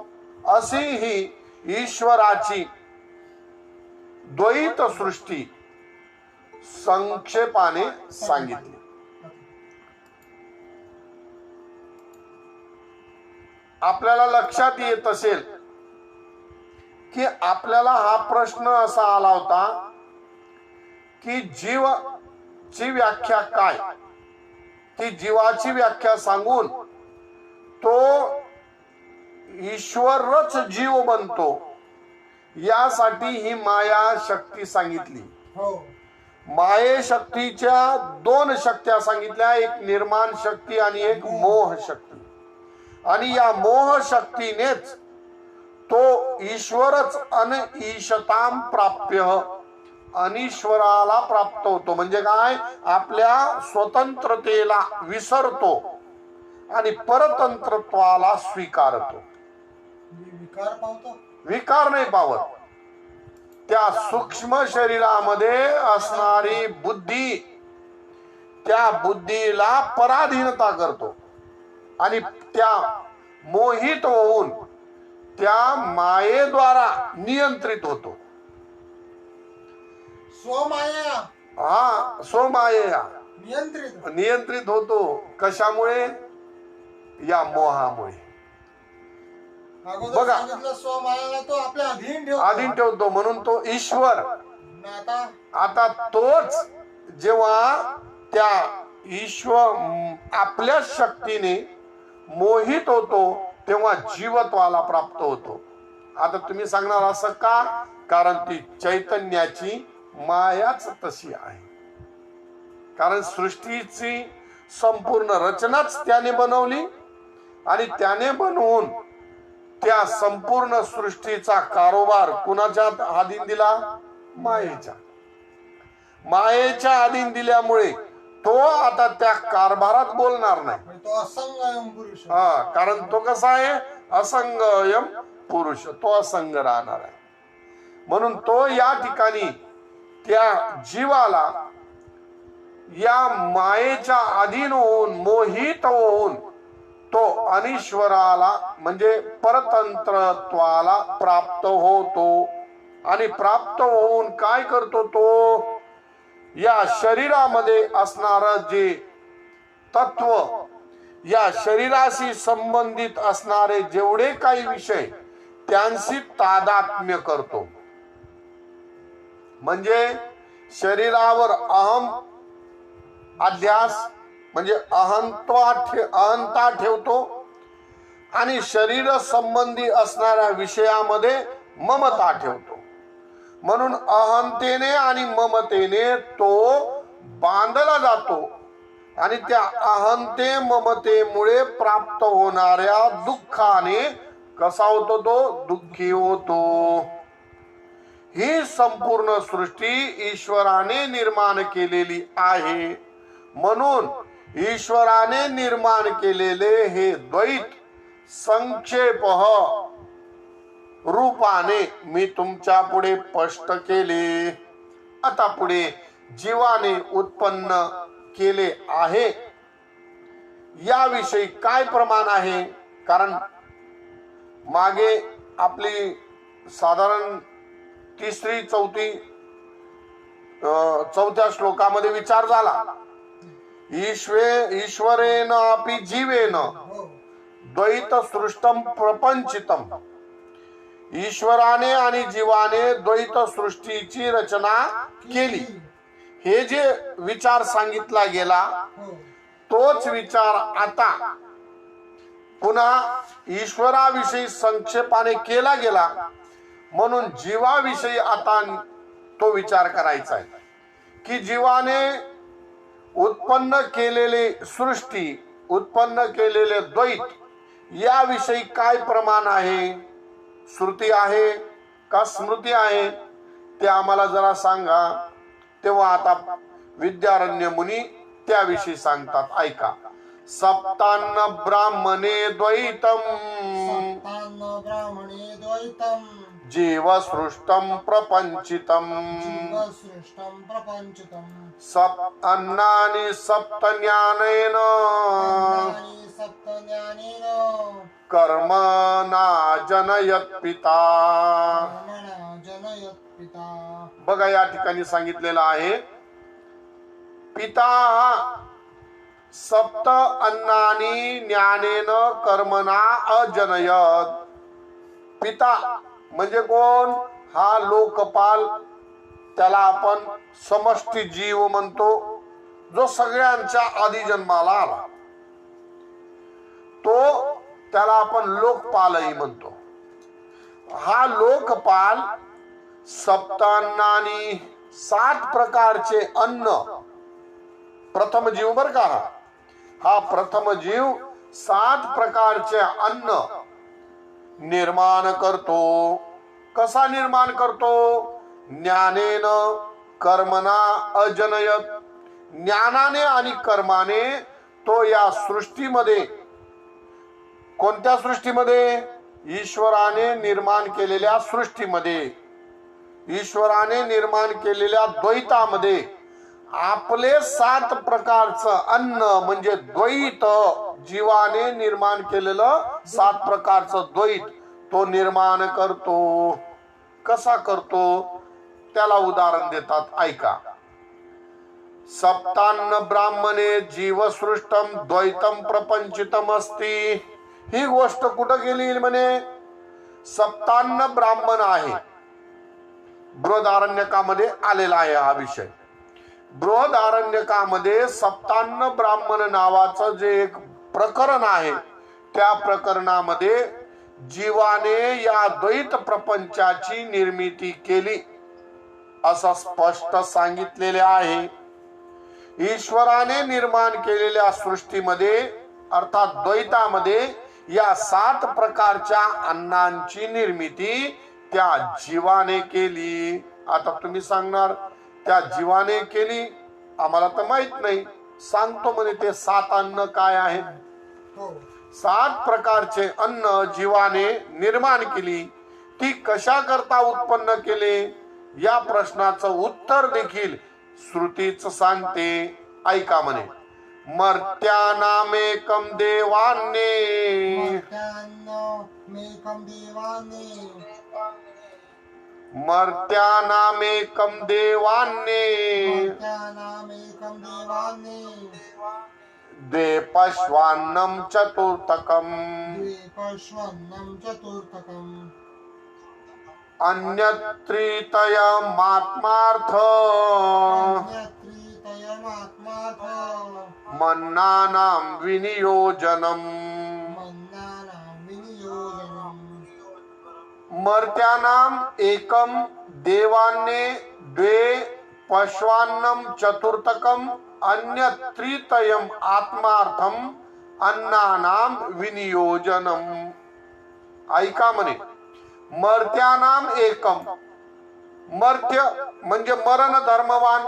S1: अशी ही ईश्वराची द्वैत सृष्टी संक्षेपाने सांगितली. आपल्याला लक्षात येत असेल की आपल्याला हा प्रश्न असा आला होता की जीवाची व्याख्या काय, की जीवाची व्याख्या सांगून तो ईश्वरच जीव बनतो, यासाठी ही माया शक्ती सांगितली.
S2: हो.
S1: माये शक्तीच्या दोन शक्त्या सांगितल्या, एक निर्माण शक्ती आणि एक मोह शक्ती. आणि या मोह शक्तीनेच तो ईश्वरच ईशताम प्राप्य, अनिश्वराला प्राप्त होतो. म्हणजे काय, आपल्या स्वतंत्रतेला विसरतो आणि परतंत्रत्वाला स्वीकारतो.
S2: विकार पावतो.
S1: विकार नाही पावत. त्या सूक्ष्म शरीरामध्ये असणारी बुद्धी, त्या बुद्धीला पराधीनता करतो आणि त्या मोहित होऊन त्या मायेद्वारा नियंत्रित होतो.
S2: स्वमाया
S1: हा, स्वमाया
S2: नियंत्रित
S1: होतो. कशामुळे? या मोहामुळे.
S2: अगोदर
S1: बघा,
S2: सांगितलं स्वमायाला तो आपल्या
S1: अधीन ठेवतो, म्हणून तो ईश्वर.
S2: आता
S1: आता तोच जेव्हा त्या ईश्वर आपल्या शक्तीने मोहित होतो तेव्हा जीवत्वाला प्राप्त होतो. आता तुम्ही सांगणार असं का? कारण ती चैतन्याची मायाच तशी आहे. कारण सृष्टीची संपूर्ण रचनाच त्याने बनवली आणि त्याने बनवून त्या संपूर्ण सृष्टीचा कारोबार कुणाच्या अधीन दिला? मायेच्या. मायेच्या अधीन दिल्यामुळे तो आता त्या कारभारात बोलणार नाही.
S2: तो असंग पुरुष.
S1: हा, कारण तो कसा आहे? असंगयम पुरुष. तो असंग राहणार आहे. म्हणून तो या ठिकाणी त्या जीवाला या मायेच्या अधीन होऊन, मोहित होऊन तो अनिश्वराला म्हणजे परतंत्रत्वाला प्राप्त होतो. आणि प्राप्त होऊन काय करतो तो? या शरीरामध्ये असणार जे तत्व, या शरीराशी संबंधित असणारे जेवढे काही विषय, त्यांशी तादात्म्य करतो. म्हणजे शरीरावर अहम अध्यास म्हणजे अहंता ठेवतो आणि शरीर संबंधी असणाऱ्या विषयामध्ये ममता ठेवतो. म्हणून अहंतेने आणि ममतेने तो बांधला जातो आणि त्या अहंते ममतेमुळे प्राप्त होणाऱ्या दुःखाने कसा होतो? तो दुःखी होतो. ही संपूर्ण सृष्टी ईश्वराने निर्माण केलेली आहे. म्हणून ईश्वराने निर्माण केलेले हे द्वैत संक्षेप रूपाने मी तुमच्या पुढे स्पष्ट केले. आता पुढे जीवाने उत्पन्न केले आहे याविषयी काय प्रमाण आहे? कारण मागे आपली साधारण तिसरी चौथ्या श्लोकामध्ये विचार झाला. ईश्वरेन अपि जीवेन द्वैत सृष्टम प्रपंचितम. ईश्वराने आणि जीवाने द्वैत सृष्टीची रचना केली. हे जे विचार सांगितला गेला तोच विचार आता पुन्हा ईश्वराविषयी संक्षेपाने केला गेला. म्हणून जीवाविषयी आता तो विचार करायचा आहे की जीवाने उत्पन्न केलेले सृष्टी, उत्पन्न केलेले द्वैत याविषयी काय प्रमाण आहे? श्रुती आहे का स्मृती आहे? ते आम्हाला जरा सांगा. तेव्हा आता विद्यारण्य मुनी त्याविषयी सांगतात. ऐका. सप्तान्न ब्राह्मणे द्वैतम जीव सृष्टम प्रपंचितम सप्त अन्नानि सप्त ज्ञानेन कर्मणा जनयत पिता. बघा, या ठिकाणी सांगितलेलं आहे पिता सप्त अन्नानी ज्ञानेन कर्मणा अजनयत. पिता म्हणजे कोण? हा लोकपाल त्याला आपण समष्टी जीव म्हणतो, जो सगळ्यांच्या आधी जन्माला आला. तो त्याला आपण लोकपालही म्हणतो. हा लोकपाल सप्तान्नानी 7 प्रकारचे अन्न, प्रथम जीव बर का, हा प्रथम जीव 7 प्रकारचे अन्न निर्माण करतो. कसा निर्माण करतो? ज्ञानेन कर्मणा अजनयत. ज्ञानाने आणि कर्माने तो या सृष्टीमध्ये, कोणत्या सृष्टीमध्ये? ईश्वराने निर्माण केलेल्या सृष्टीमध्ये, ईश्वराने निर्माण केलेल्या द्वैतामध्ये आपले 7 प्रकारचं अन्न म्हणजे द्वैत, जीवाने निर्माण केलेलं 7 प्रकारचं द्वैत तो निर्माण करतो. कसा करतो? त्याला उदाहरण देतात, ऐका. सप्तान्न ब्राह्मणे जीवसृष्टम द्वैतम प्रपंचितम अस्ति. ही गोष्ट कुठं गेली म्हणे? सप्तान्न ब्राह्मण आहे. बृहदारण्यकामध्ये आलेला आहे हा विषय. बृहदारण्यकामध्ये सप्तान्न ब्राह्मण नावाचं जे एक प्रकरण आहे, त्या प्रकरणामध्ये जीवाने या द्वैत प्रपंचाची निर्मिती केली असं स्पष्ट सांगितलेले आहे. ईश्वराने निर्माण केलेल्या सृष्टीमध्ये अर्थात द्वैतामध्ये या 7 प्रकारच्या अन्नांची निर्मिती त्या जीवाने केली. आता तुम्ही सांगणार त्या जीवाने केली, आम्हाला तर माहित नाही. सांगतो म्हणे ते 7 अन्न काय आहेत. 7 प्रकारचे अन्न जीवाने निर्माण केली. ती कशा करता उत्पन्न केले या प्रश्नाचं उत्तर देखील श्रुतीच सांगते. ऐका म्हणे. मर्त्यानामेकं देवान्ये, मर्त्यानामेकं देवान्ये द्वे पश्वान्नं चतुर्थकम् अन्यत्रितयमात्मार्थ मन्नानां विनियोजनम्. मर्त्यानाम एकम देवान्ये द्वे पश्वान्नं चतुर्थकम अन्यत्रितयम आत्मार्थम अन्नानाम विनियोजनम. ऐका म्हणे. मर्त्यानाम एकम. मर्त्य म्हणजे मरण धर्मवान,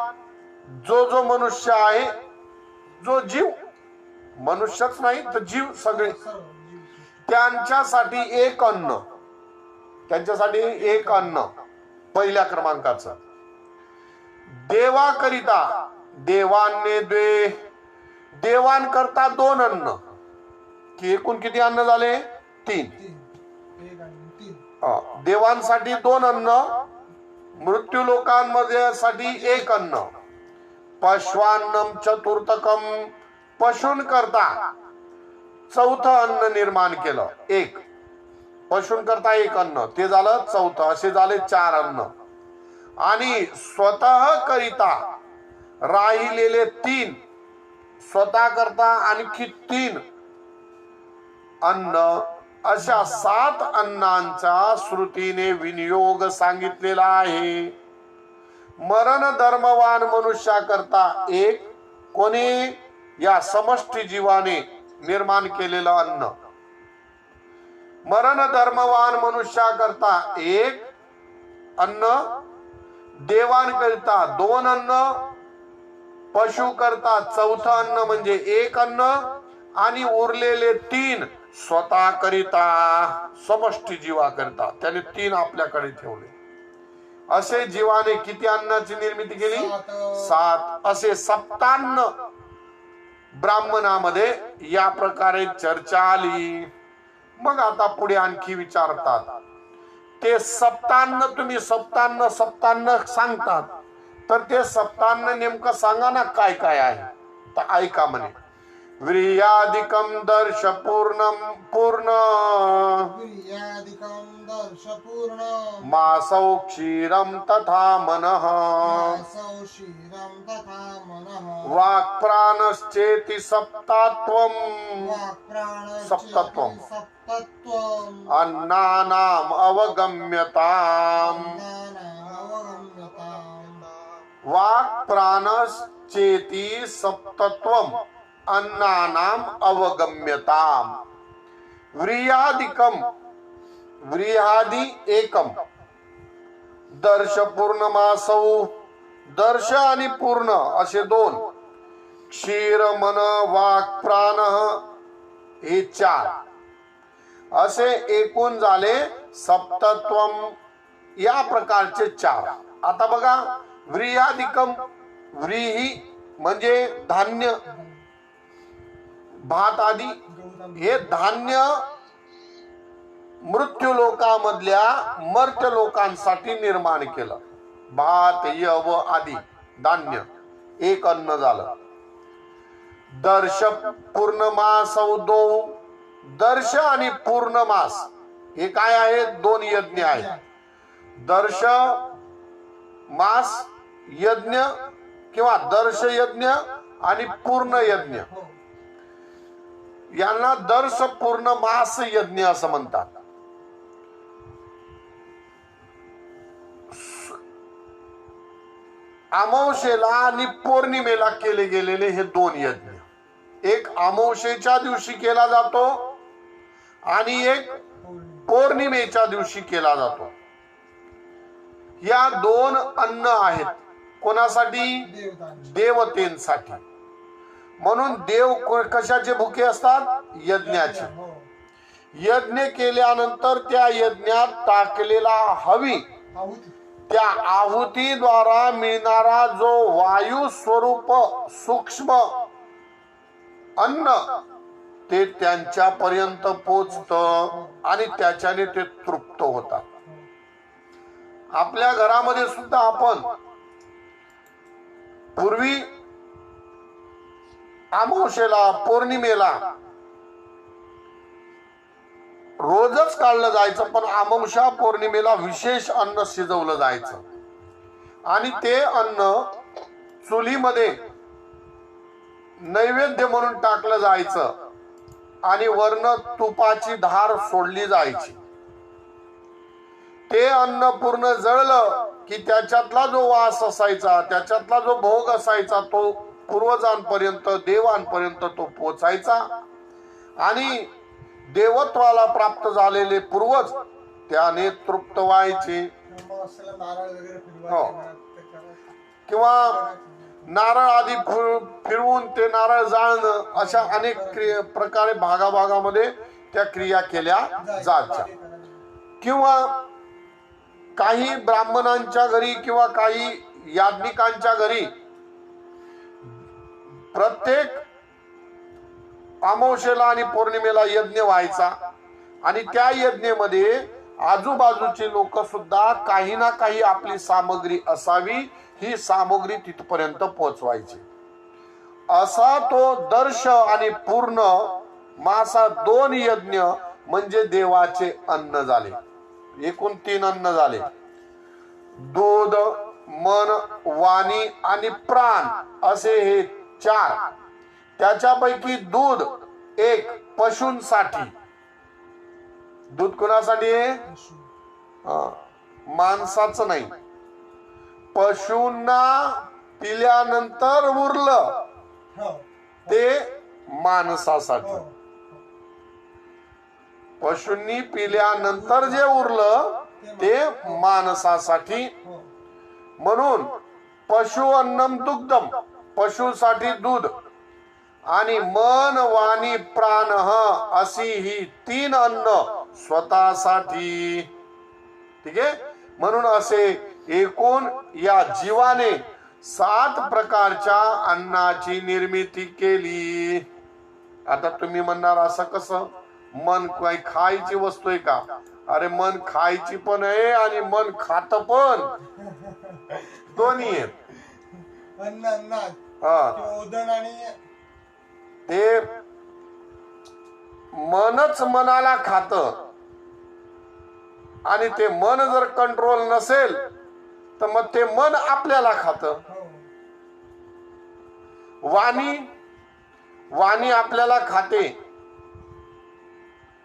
S1: जो मनुष्य आहे, जो जीव, मनुष्यच नाही तर जीव सगळे, त्यांच्यासाठी एक अन्न, त्यांच्यासाठी एक अन्न पहिल्या क्रमांकाचं. देवाकरिता देवान्ये द्वे, देवांकरता 2 अन्न, की एकूण किती अन्न झाले? 3. देवांसाठी 2 अन्न, मृत्यू लोकांमध्ये साठी 1 अन्न. पश्वान्नम चतुर्थकम, पशून करता 4थं अन्न निर्माण केलं. 1 पशून करता 1 अन्न, ते झालं 4थं. असे झाले 4 अन्न. आणि स्वतः करिता राहिलेले 3, स्वतः करता आणखी 3 अन्न, अशा 7 अन्नांचा श्रुतीने विनियोग सांगितलेला आहे. मरण धर्मवान मनुष्याकरता 1, कोणी? या समष्टी जीवाने निर्माण केलेलं अन्न. मरण धर्मवान मनुष्याकरता 1 अन्न, देवांकरिता 2 अन्न, पशु करता 4थं अन्न म्हणजे 1 अन्न, आणि उरलेले 3 स्वतः करिता, समष्टी जीवा करता त्याने 3 आपल्याकडे ठेवले. असे जीवाने किती अन्नाची निर्मिती केली? 7. असे सप्तान्न ब्राह्मणामध्ये या प्रकारे चर्चा आली. मग आता पुढे आणखी विचारतात, ते सप्तान्न, तुम्ही सप्तान्न सप्तान्न सांगतात, तर ते सप्तान्न नेमकं सांगा ना काय काय आहे. तर ऐका म्हणे. व्रीयादिकं दर्श पूर्ण
S2: वीर्यादिकं दर्शपूर्णं
S1: मासौ क्षीरं तथा मनः
S2: वासौ क्षीरं तथा मनः
S1: वाक्प्राणश्चेति सप्तात्वम्
S2: वाक्प्राणश्चेति सप्तत्वम्
S1: अन्नानाम् अवगम्यताम्
S2: अन्नानामवगम्यताम्
S1: वाक्प्राणश्चेति सप्तत्वम् अन्नानाम् अवगम्यताम् व्रीयादिकम व्रीहादि एकम दर्श पूर्णमासौ दर्श आणि पूर्ण असे दोन क्षीर मन वाक प्राण हे चार असे एकूण झाले सप्तत्वम या प्रकारचे चार. आता बघा व्रीहादिकम व्रीही म्हणजे धान्य भात आदी हे धान्य मृत्यू लोकांमधल्या मर्त्य लोकांसाठी निर्माण केलं. भात यव आदी धान्य एक अन्न झालं. दर्श पूर्णमास दो दर्श आणि पूर्णमास हे काय आहे दोन यज्ञ आहेत. दर्श मास यज्ञ किंवा दर्श यज्ञ आणि पूर्ण यज्ञ यांना दर्श पूर्ण मास यज्ञ असं म्हणतात. अमावशेला आणि पौर्णिमेला केले गेलेले हे दोन यज्ञ एक अमावशेच्या दिवशी केला जातो आणि एक पौर्णिमेच्या दिवशी केला जातो. या दोन अन्न आहेत कोणासाठी देवतेंसाठी. म्हणून देव कशाचे भुके असतात यज्ञाचे. यज्ञ केल्यानंतर त्या यज्ञात टाकलेला हवी त्या आहुतीद्वारा मिळणारा जो वायू स्वरूप सूक्ष्म अन्न ते त्यांच्यापर्यंत पोचत आणि त्याच्याने ते तृप्त होतात. आपल्या घरामध्ये सुद्धा आपण पूर्वी अमावशेला पौर्णिमेला रोजच काढलं जायचं पण अमावस्या पौर्णिमेला विशेष अन्न शिजवलं जायचं आणि ते अन्न चुलीमध्ये नैवेद्य म्हणून टाकलं जायचं आणि वर्ण तुपाची धार सोडली जायची. ते अन्न पूर्ण जळलं की त्याच्यातला जो वास असायचा त्याच्यातला जो भोग असायचा तो पूर्वजांपर्यंत देवांपर्यंत तो पोचायचा आणि देवत्वाला प्राप्त झालेले पूर्वज त्याने तृप्त व्हायचे. किंवा नारळ आधी फिरवून ते नारळ जाळणं अशा अनेक प्रकारे भागाभागामध्ये त्या क्रिया केल्या जायच्या. किंवा काही ब्राह्मणांच्या घरी किंवा काही याज्ञिकांच्या घरी प्रत्येक अमावशेला आणि पौर्णिमेला यज्ञ व्हायचा आणि त्या यज्ञेमध्ये आजूबाजूचे लोक सुद्धा काही ना काही आपली सामग्री असावी ही सामग्री तिथपर्यंत पोहोचवायची. असा तो दर्श आणि पूर्ण मासा दोन यज्ञ म्हणजे देवाचे अन्न झाले. एकूण तीन अन्न झाले. दूध मन वाणी आणि प्राण असे हे चार. त्याच्यापैकी दूध एक पशूंसाठी. दूध कुणासाठी आहे माणसाचं नाही. पशूंना पिल्यानंतर उरलं ते माणसासाठी. पशूंनी पिल्यानंतर जे उरलं ते माणसासाठी. म्हणून पशु अन्नम दुग्धम पशुसाठी दूध आणि मन वाणी प्राण अशी ही तीन अन्न स्वतःसाठी. ठीक आहे. म्हणून असे एकूण या जीवाने 7 प्रकारच्या अन्नाची निर्मिती केली. आता तुम्ही म्हणणार असं कसं मन काही खायची वस्तू आहे का? अरे मन खायची पण आहे आणि मन खात पण दोन्ही आहेत.
S2: अन्न अन्नात ओदन आणि
S1: ते मनच मनाला खात आणि ते मन जर कंट्रोल नसेल तर मग ते मन आपल्याला खात.
S2: हो.
S1: वाणी आपल्याला खाते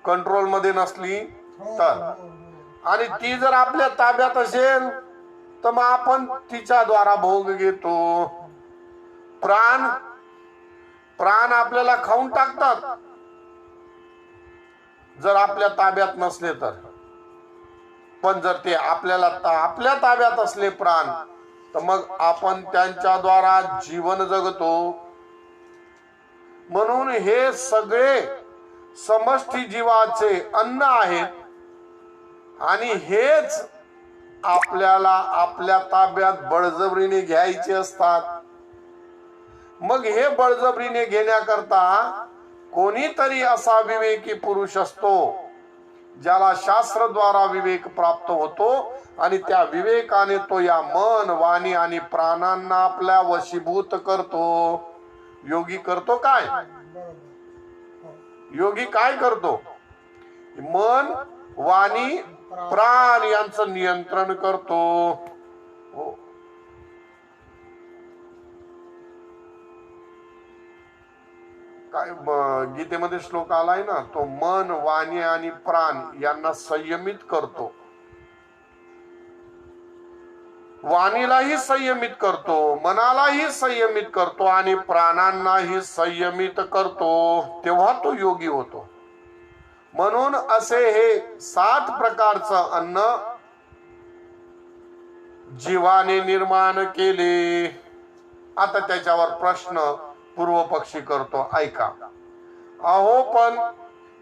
S1: कंट्रोल मध्ये नसली
S2: हो,
S1: तर.
S2: हो, हो.
S1: आणि ती जर आपल्या ताब्यात असेल तर मग आपण तिच्या द्वारा भोग घेतो. प्राण आपल्याला खाऊन टाकतात जर आपल्या ताब्यात नसले तर. पण जर ते आपल्या ताब्यात असले प्राण तर मग आपण त्यांच्या द्वारा जीवन जगतो. म्हणून हे सगळे समष्टी जीवाचे अन्न आहेत आणि हेच आपल्याला आपल्या ताब्यात बळजबरीने घ्यायचे असतात. मग हे बळजबरीने घेण्याकरता कोणीतरी असा विवेकी पुरुष असतो ज्याला शास्त्रद्वारा विवेक प्राप्त होतो आणि त्या विवेकाने तो या मन, वाणी आणि प्राणांना आपल्या वशीभूत करतो. योगी करतो काय?
S2: बरोबर. हो.
S1: योगी काय करतो? मन, वाणी, प्राण यांचं नियंत्रण करतो. हो. काय गीतेमध्ये श्लोक आलाय ना, तो मन, वाणी आणि प्राण यांना संयमित करतो. वाणीलाही संयमित करतो, मनालाही संयमित करतो आणि प्राणांनाही संयमित करतो. तेव्हा तो योगी होतो. म्हणून असे हे 7 प्रकारचं अन्न जीवाने निर्माण केले. आता त्याच्यावर प्रश्न पूर्व पक्षी करतो, ऐका. अहो पण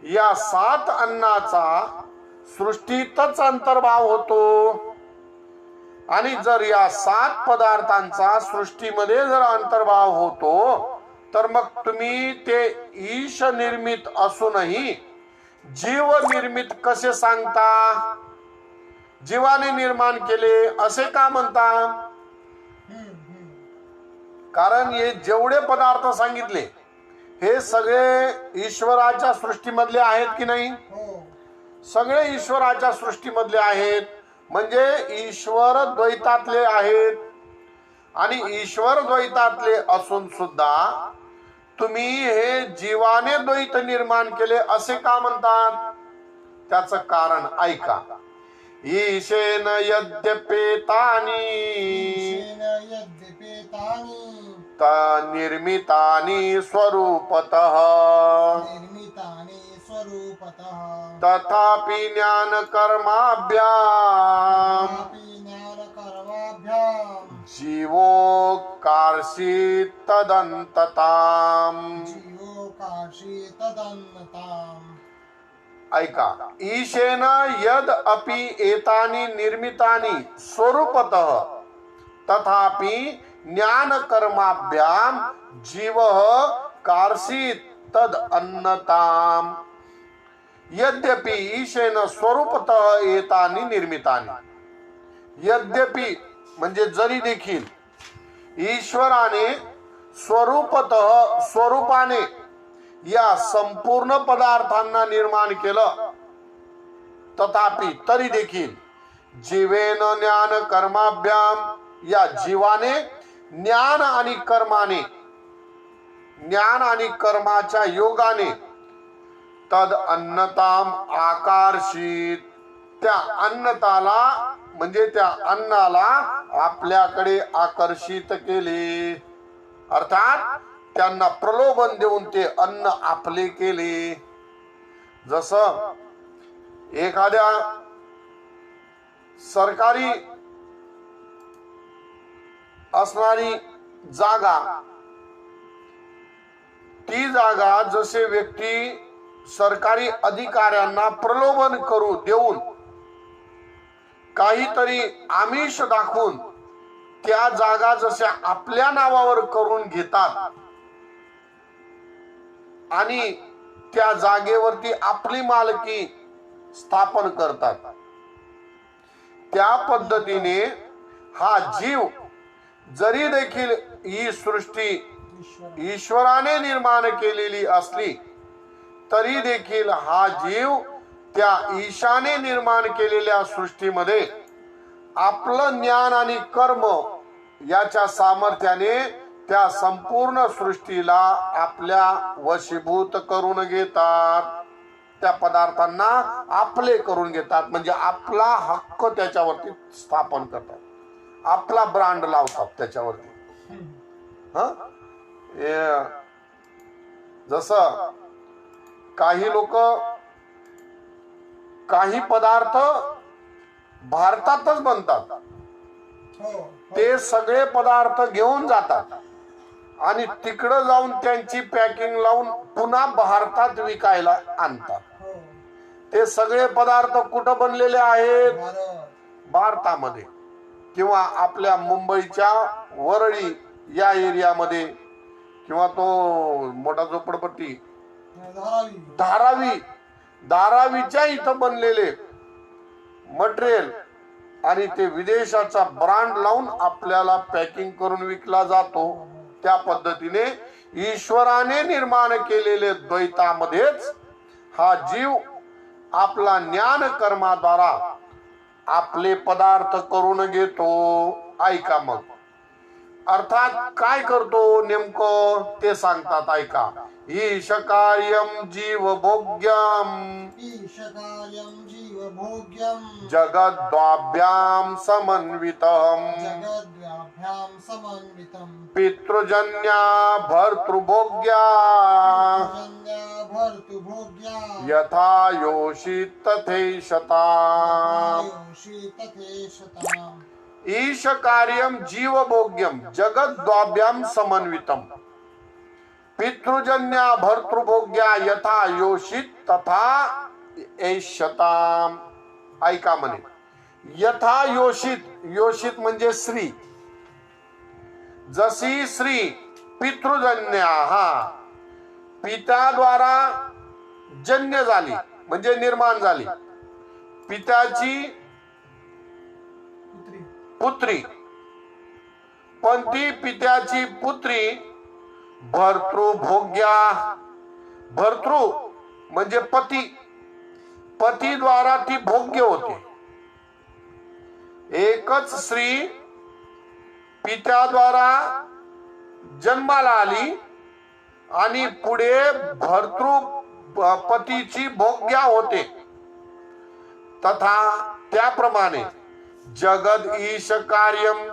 S1: या 7 अन्नाचा सृष्टीतच अंतर्भाव होतो आणि जर या 7 पदार्थांचा सृष्टीमध्ये जर अंतर्भाव होतो तर मग तुम्ही ते ईश निर्मित असूनही जीव निर्मित कसे सांगता? जीवाने निर्माण केले असे का म्हणता? कारण हे जेवढे पदार्थ सांगितले हे सगळे ईश्वराच्या सृष्टीमधले आहेत की नाही?
S2: हो.
S1: सगळे ईश्वराच्या सृष्टीमधले आहेत. म्हणजे ईश्वर द्वैतातले आहेत आणि ईश्वर द्वैतातले असून सुद्धा तुम्ही हे जीवाने द्वैत निर्माण केले असे का म्हणतात? त्याचं कारण ऐका. ईशेन यद्यपेतानी निर्मितानि स्वरूपतः तथापि ज्ञान कर्माभ्याम जीवो कार्षि तदन्तताम. ऐका. ईशेन यद अपि एतानि निर्मितानि स्वरूपतः तथापि ज्ञान कर्माभ्याम जीवः कार्षि तद अन्नताम. यद्यपि ईशेन स्वरूपतः एतानि निर्मितानि. यद्यपि म्हणजे जरी देखील ईश्वराने स्वरूपतः स्वरूपाने या संपूर्ण पदार्थांना निर्माण केलं, तथापि तरी देखील जीवेन ज्ञान कर्माभ्याम या जीवाने ज्ञान आणि कर्माने, ज्ञान आणि कर्माच्या योगाने तद अन्नताम आकर्षित त्या अन्नताला म्हणजे त्या अन्नाला आपल्याकडे आकर्षित केले. अर्थात त्यांना प्रलोभन देऊन ते अन्न आपले केले. जसं एखाद्या सरकारी असणारी जागा, ती जागा जसे व्यक्ती सरकारी अधिकाऱ्यांना प्रलोभन करू देऊन काहीतरी आमिष दाखवून त्या जागा जशा आपल्या नावावर करून घेतात आणि त्या जागेवरती आपली मालकी स्थापन करतात, त्या पद्धतीने हा जीव जरी देखील ही सृष्टी ईश्वराने निर्माण केलेली असली तरी देखील हा जीव त्या ईशाने निर्माण केलेल्या सृष्टीमध्ये आपलं ज्ञान आणि कर्म याच्या सामर्थ्याने त्या संपूर्ण सृष्टीला आपल्या वशीभूत करून घेतात. त्या पदार्थांना आपले करून घेतात, म्हणजे आपला हक्क त्याच्यावरती स्थापन करतात, आपला ब्रांड लावतात त्याच्यावरती. जसं काही लोक काही पदार्थ भारतातच बनतात, ते सगळे पदार्थ घेऊन जातात आणि तिकडं जाऊन त्यांची पॅकिंग लावून पुन्हा भारतात विकायला आणतात. ते सगळे पदार्थ कुठं बनलेले आहेत? भारतामध्ये किंवा आपल्या मुंबईच्या वरळी या एरियामध्ये, किंवा तो मोठा झोपडपट्टी धारावीच्या इथं बनलेले मटेरियल आणि ते विदेशाचा ब्रँड लावून आपल्याला पॅकिंग करून विकला जातो. त्या पद्धतीने ईश्वराने निर्माण केलेले द्वैतामध्येच हा जीव आपला ज्ञान कर्माद्वारा आपले पदार्थ करून घेतो. ऐका मग, अर्थात काय करतो नेमकं ते सांगतात, ऐका. ईश कार्यम जीव भोग्यम जगद्वाभ्याम समन्वितम पितृजन्या भर्तृभोग्या यथा योषित तथेशता. ईश कार्यम जीव भोग्यम जगद्वाभ्याम समन्वितम पितृजन्या भर्तृभोग्या यथा योषित तथा एषताम. ऐका म्हणे, यथा योषित, योषित म्हणजे स्त्री, जशी स्त्री पितृजन्या, हा पित्याद्वारा जन्य झाली म्हणजे निर्माण झाली, पित्याची पुत्री, पण ती पित्याची पुत्री भर्तृभोग्या, भर्तृ म्हणजे पती, पतीद्वारा ती भोग्य होते. एकच स्त्री पित्याद्वारा जन्माला आली आणि पुढे भर्तृ पतीची भोग्या होते. तथा त्याप्रमाणे जगद ईश कार्यम,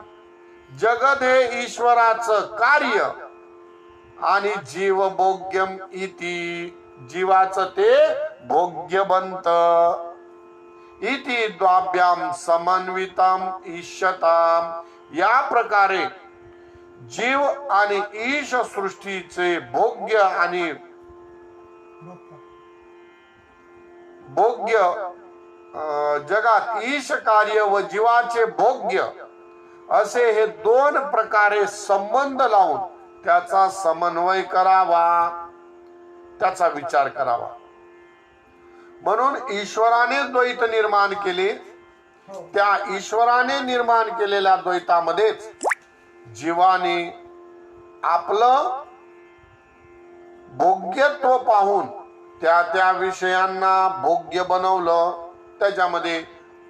S1: जगद हे ईश्वराचं कार्य आणि जीव भोग्यम इति, जीवाचं ते भोग्य बनत. इति द्वाभ्याम समन्वितम ईशताम. या प्रकारे जीव आणि ईश सृष्टीचे भोग्य आणि भोग्य जगात ईश कार्य व जीवाचे भोग्य असे हे दोन प्रकारे संबंध लावून त्याचा समन्वय करावा, त्याचा विचार करावा. म्हणून ईश्वराने द्वैत निर्माण केले, त्या ईश्वराने निर्माण केलेल्या द्वैतामध्येच जीवाने आपलं भोग्यत्व पाहून त्या त्या विषयांना भोग्य बनवलं, त्याच्यामध्ये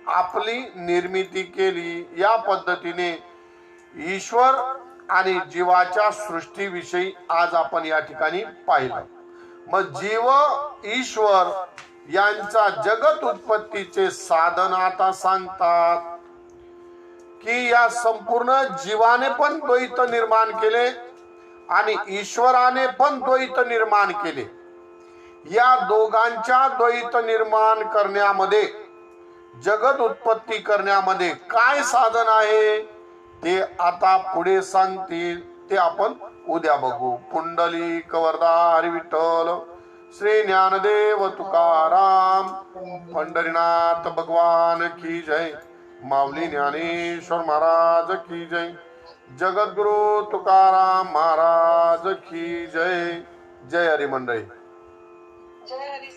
S1: आपली निर्मिती केली. या पद्धतीने ईश्वर आणि जीवाच्या सृष्टीविषयी आज आपण या ठिकाणी पाहिलं. मग जीव ईश्वर यांचा जगत उत्पत्तीचे साधन आता सांगतात की या संपूर्ण जीवाने पण द्वैत निर्माण केले आणि ईश्वराने पण द्वैत निर्माण केले. या दोघांच्या द्वैत निर्माण करण्यामध्ये, जगत उत्पत्ती करण्यामध्ये काय साधन आहे ते आता पुढे सांगतील, ते आपण उद्या बघू. पुंडलिक वरदा हरी विठ्ठल, श्री ज्ञानदेव तुकाराम, पंढरीनाथ भगवान की जय, माऊली ज्ञानेश्वर महाराज की जय, जगद्गुरु तुकाराम महाराज की जय. जय हरी मंडळी.
S3: जय हरी.